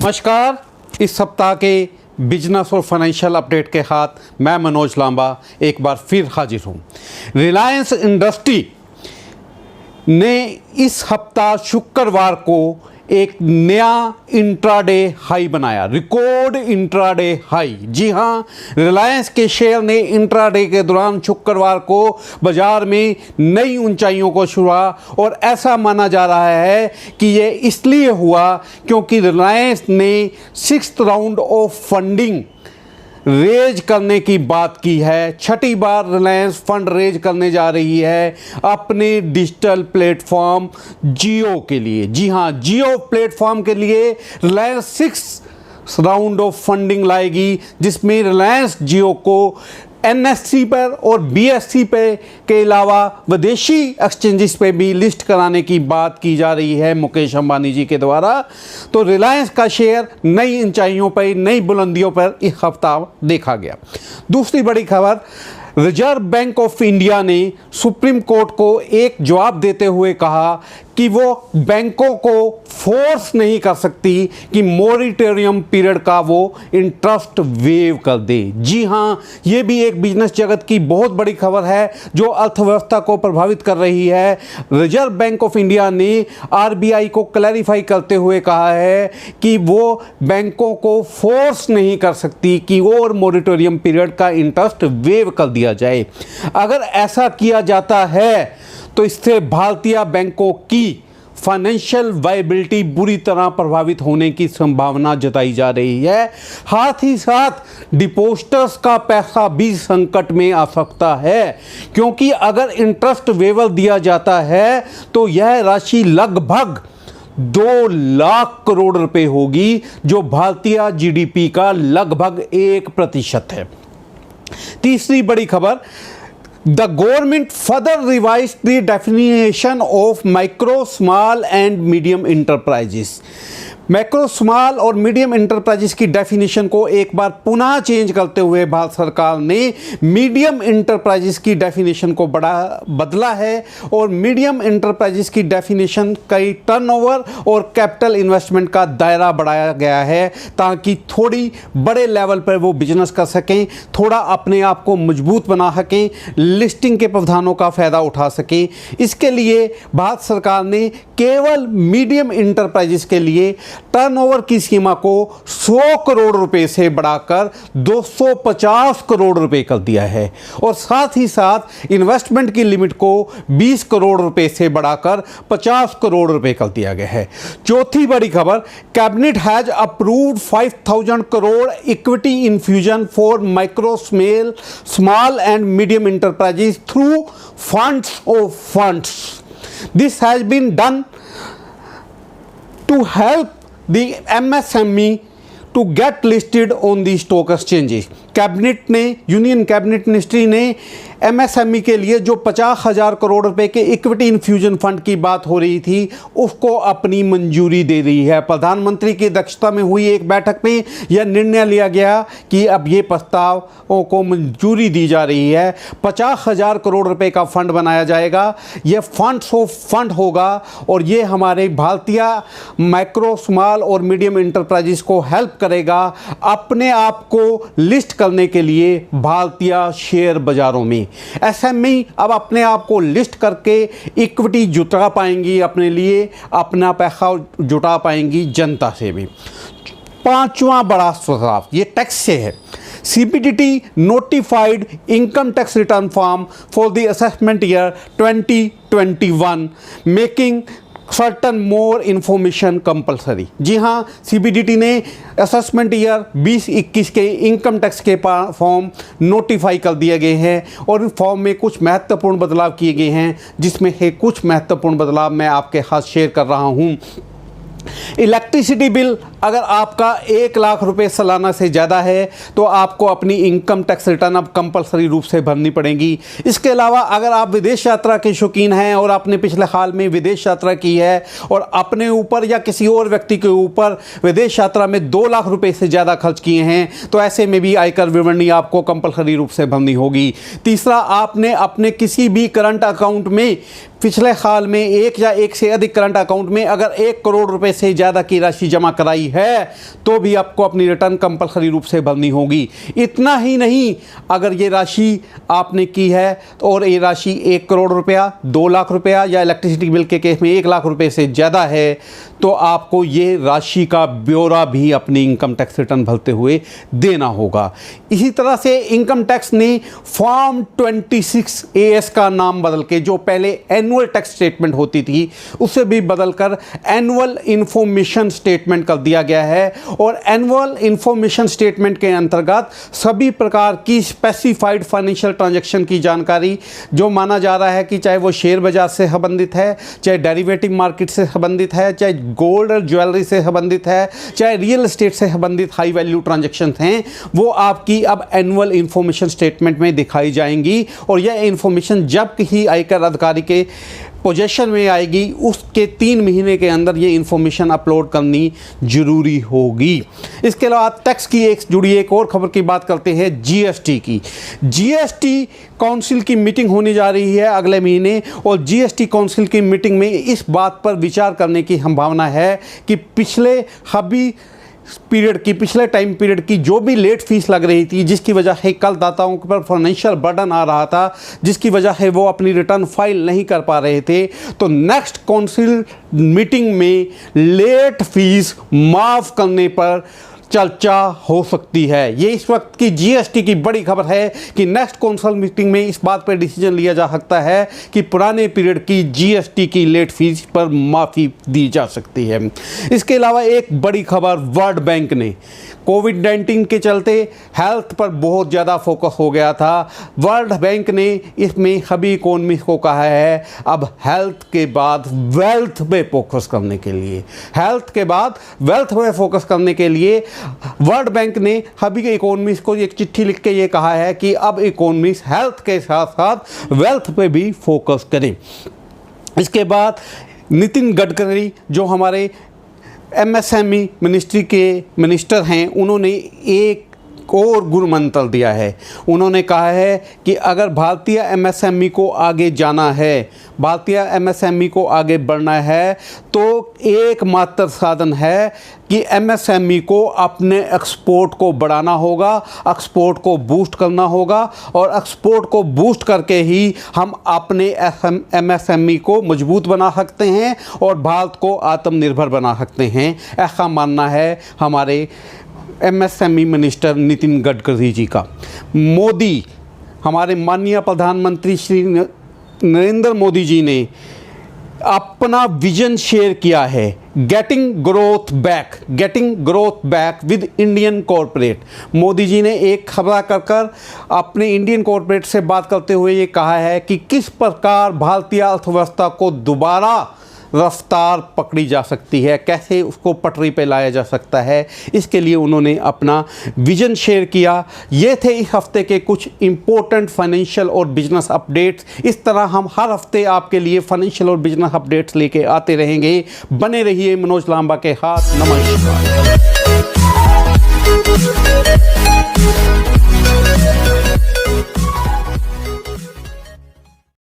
नमस्कार। इस सप्ताह के बिजनेस और फाइनेंशियल अपडेट के साथ मैं मनोज लांबा एक बार फिर हाजिर हूँ। रिलायंस इंडस्ट्री ने इस हफ्ता शुक्रवार को एक नया इंट्राडे हाई बनाया, रिकॉर्ड इंट्राडे हाई। जी हाँ, रिलायंस के शेयर ने इंट्राडे के दौरान शुक्रवार को बाजार में नई ऊंचाइयों को छुआ और ऐसा माना जा रहा है कि ये इसलिए हुआ क्योंकि रिलायंस ने 6th round of funding raise करने की बात की है। छठी बार रिलायंस फंड रेज करने जा रही है अपने डिजिटल प्लेटफॉर्म जियो के लिए। जी हाँ, जियो प्लेटफॉर्म के लिए Reliance 6th round of funding लाएगी, जिसमें रिलायंस जियो को NSE पर और BSE पे के अलावा विदेशी एक्सचेंजेस पे भी लिस्ट कराने की बात की जा रही है मुकेश अंबानी जी के द्वारा। तो रिलायंस का शेयर नई ऊंचाइयों पर, नई बुलंदियों पर इस हफ्ता देखा गया। दूसरी बड़ी खबर, रिजर्व बैंक ऑफ इंडिया ने सुप्रीम कोर्ट को एक जवाब देते हुए कहा कि वो बैंकों को फोर्स नहीं कर सकती कि मॉरिटोरियम पीरियड का वो इंटरेस्ट वेव कर दे। जी हाँ, ये भी एक बिजनेस जगत की बहुत बड़ी खबर है जो अर्थव्यवस्था को प्रभावित कर रही है। रिजर्व बैंक ऑफ इंडिया ने RBI को क्लैरिफाई करते हुए कहा है कि वो बैंकों को फोर्स नहीं कर सकती कि और मॉरिटोरियम पीरियड का इंटरेस्ट वेव कर दिया जाए। अगर ऐसा किया जाता है तो इससे भारतीय बैंकों की फाइनेंशियल वायबिलिटी बुरी तरह प्रभावित होने की संभावना जताई जा रही है। साथ ही साथ डिपॉजिटर्स का पैसा भी संकट में आ सकता है, क्योंकि अगर इंटरेस्ट वेवर दिया जाता है तो यह राशि लगभग 2 लाख करोड़ रुपए होगी, जो भारतीय GDP का लगभग 1% है। तीसरी बड़ी खबर, The government further revised the definition of micro, small and medium enterprises. Macro, small और मीडियम इंटरप्राइजेस की डेफिनेशन को एक बार पुनः चेंज करते हुए भारत सरकार ने मीडियम इंटरप्राइजेस की डेफिनेशन को बदला है और मीडियम इंटरप्राइजेस की डेफिनेशन कई टर्नओवर और कैपिटल इन्वेस्टमेंट का दायरा बढ़ाया गया है, ताकि थोड़ी बड़े लेवल पर वो बिजनेस कर सकें, थोड़ा अपने आप को मजबूत बना सकें, लिस्टिंग के प्रावधानों का फ़ायदा उठा सकें। इसके लिए भारत सरकार ने केवल मीडियम इंटरप्राइजेस के लिए टर्नओवर की सीमा को 100 करोड़ रुपए से बढ़ाकर 250 करोड़ रुपए कर दिया है और साथ ही साथ इन्वेस्टमेंट की लिमिट को 20 करोड़ रुपए से बढ़ाकर 50 करोड़ रुपए कर दिया गया है। चौथी बड़ी खबर, cabinet has approved 5000 crore equity infusion for micro, small and medium enterprises through funds of funds. This has been done to help the MSME to get listed on the stock exchanges. Cabinet ने, union cabinet ministry ने MSME के लिए जो 50,000 करोड़ रुपए के equity infusion fund की बात हो रही थी, उसको अपनी मंजूरी दे दी है। प्रधानमंत्री की अध्यक्षता में हुई एक बैठक में यह निर्णय लिया गया कि अब ये प्रस्ताव को मंजूरी दी जा रही है। 50,000 करोड़ रुपए का फंड बनाया जाएगा। यह फंड्स ऑफ फंड होगा और ये हमारे भारतीय माइक्रो, स्मॉल और मीडियम इंटरप्राइजेस को हेल्प करेगा अपने आप को लिस्ट करने के लिए भारतीय शेयर बाजारों में। SME अब अपने आप को लिस्ट करके इक्विटी जुटा पाएंगी, अपने लिए अपना पैसा जुटा पाएंगी जनता से भी। पांचवा बड़ा सुझाव ये टैक्स से है। CBDT notified income tax return form for the assessment year 2021, making certain more information compulsory. जी हाँ, CBDT ने असेसमेंट ईयर 2021 के इनकम टैक्स के फॉर्म नोटिफाई कर दिए गए हैं और इन फॉर्म में कुछ महत्वपूर्ण बदलाव किए गए हैं, जिसमें है कुछ महत्वपूर्ण बदलाव मैं आपके साथ शेयर कर रहा हूँ। इलेक्ट्रिसिटी बिल अगर आपका 1 लाख रुपए सालाना से ज़्यादा है तो आपको अपनी इनकम टैक्स रिटर्न अब कंपलसरी रूप से भरनी पड़ेगी। इसके अलावा अगर आप विदेश यात्रा के शौकीन हैं और आपने पिछले हाल में विदेश यात्रा की है और अपने ऊपर या किसी और व्यक्ति के ऊपर विदेश यात्रा में 2 लाख रुपए से ज़्यादा खर्च किए हैं तो ऐसे में भी आयकर विवरणी आपको कंपलसरी रूप से भरनी होगी। तीसरा, आपने अपने किसी भी करंट अकाउंट में पिछले साल में एक या एक से अधिक करंट अकाउंट में अगर 1 करोड़ रुपए से ज़्यादा की राशि जमा कराई है तो भी आपको अपनी रिटर्न कंपल्सरी रूप से भरनी होगी। इतना ही नहीं, अगर ये राशि आपने की है और ये राशि 1 करोड़ रुपया, 2 लाख रुपया या इलेक्ट्रिसिटी बिल के केस में 1 लाख रुपए से ज़्यादा है तो आपको ये राशि का ब्यौरा भी अपनी इनकम टैक्स रिटर्न भरते हुए देना होगा। इसी तरह से इनकम टैक्स ने फॉर्म 26 AS का नाम बदल के, जो पहले एनुअल टैक्स स्टेटमेंट होती थी, उसे भी बदलकर एनुअल इंफॉर्मेशन स्टेटमेंट कर दिया गया है। और एनुअल इंफॉर्मेशन स्टेटमेंट के अंतर्गत सभी प्रकार की स्पेसिफाइड फाइनेंशियल ट्रांजैक्शन की जानकारी, जो माना जा रहा है कि चाहे वो शेयर बाजार से संबंधित है, चाहे डेरिवेटिव मार्केट से संबंधित है, चाहे गोल्ड और ज्वेलरी से संबंधित है, चाहे रियल एस्टेट से संबंधित हाई वैल्यू ट्रांजैक्शंस हैं, वो आपकी अब एनुअल इंफॉर्मेशन स्टेटमेंट में दिखाई जाएंगी। और यह इंफॉर्मेशन जब किसी आयकर अधिकारी के पोजेशन में आएगी, उसके 3 महीने के अंदर ये इंफॉर्मेशन अपलोड करनी जरूरी होगी। इसके अलावा टैक्स की जुड़ी एक और खबर की बात करते हैं, जीएसटी की। जीएसटी काउंसिल की मीटिंग होने जा रही है अगले महीने, और जीएसटी काउंसिल की मीटिंग में इस बात पर विचार करने की संभावना है कि पिछले टाइम पीरियड की जो भी लेट फीस लग रही थी, जिसकी वजह है करदाताओं पर फाइनेंशियल बर्डन आ रहा था, जिसकी वजह है वो अपनी रिटर्न फाइल नहीं कर पा रहे थे, तो नेक्स्ट काउंसिल मीटिंग में लेट फीस माफ़ करने पर चर्चा हो सकती है। ये इस वक्त की जीएसटी की बड़ी खबर है कि नेक्स्ट काउंसिल मीटिंग में इस बात पर डिसीजन लिया जा सकता है कि पुराने पीरियड की जीएसटी की लेट फीस पर माफ़ी दी जा सकती है। इसके अलावा एक बड़ी खबर, वर्ल्ड बैंक ने कोविड-19 के चलते हेल्थ पर बहुत ज़्यादा फोकस हो गया था। वर्ल्ड बैंक ने इसमें सभी इकोनॉमिस्ट को कहा है अब हेल्थ के बाद वेल्थ पे फोकस करने के लिए, वर्ल्ड बैंक ने सभी इकोनॉमिस्ट को एक चिट्ठी लिख के ये कहा है कि अब इकोनॉमिस्ट हेल्थ के साथ साथ वेल्थ पे भी फोकस करें। इसके बाद नितिन गडकरी, जो हमारे एमएसएमई मिनिस्ट्री के मिनिस्टर हैं, उन्होंने एक और गुरु मंत्र दिया है। उन्होंने कहा है कि अगर भारतीय एमएसएमई को आगे जाना है, भारतीय एमएसएमई को आगे बढ़ना है, तो एकमात्र साधन है कि एमएसएमई को अपने एक्सपोर्ट को बढ़ाना होगा, एक्सपोर्ट को बूस्ट करना होगा, और एक्सपोर्ट को बूस्ट करके ही हम अपने एमएसएमई को मजबूत बना सकते हैं और भारत को आत्मनिर्भर बना सकते हैं। ऐसा मानना है हमारे एमएसएमई मिनिस्टर नितिन गडकरी जी का। मोदी, हमारे माननीय प्रधानमंत्री श्री नरेंद्र मोदी जी ने अपना विजन शेयर किया है, getting growth back with Indian corporate. Modi ji ने एक खबर कर अपने इंडियन कॉरपोरेट से बात करते हुए ये कहा है कि किस प्रकार भारतीय अर्थव्यवस्था को दोबारा रफ्तार पकड़ी जा सकती है, कैसे उसको पटरी पे लाया जा सकता है, इसके लिए उन्होंने अपना विजन शेयर किया। ये थे इस हफ्ते के कुछ इम्पोर्टेंट फाइनेंशियल और बिजनेस अपडेट्स। इस तरह हम हर हफ्ते आपके लिए फाइनेंशियल और बिजनेस अपडेट्स लेके आते रहेंगे। बने रहिए मनोज लांबा के साथ। नमस्कार।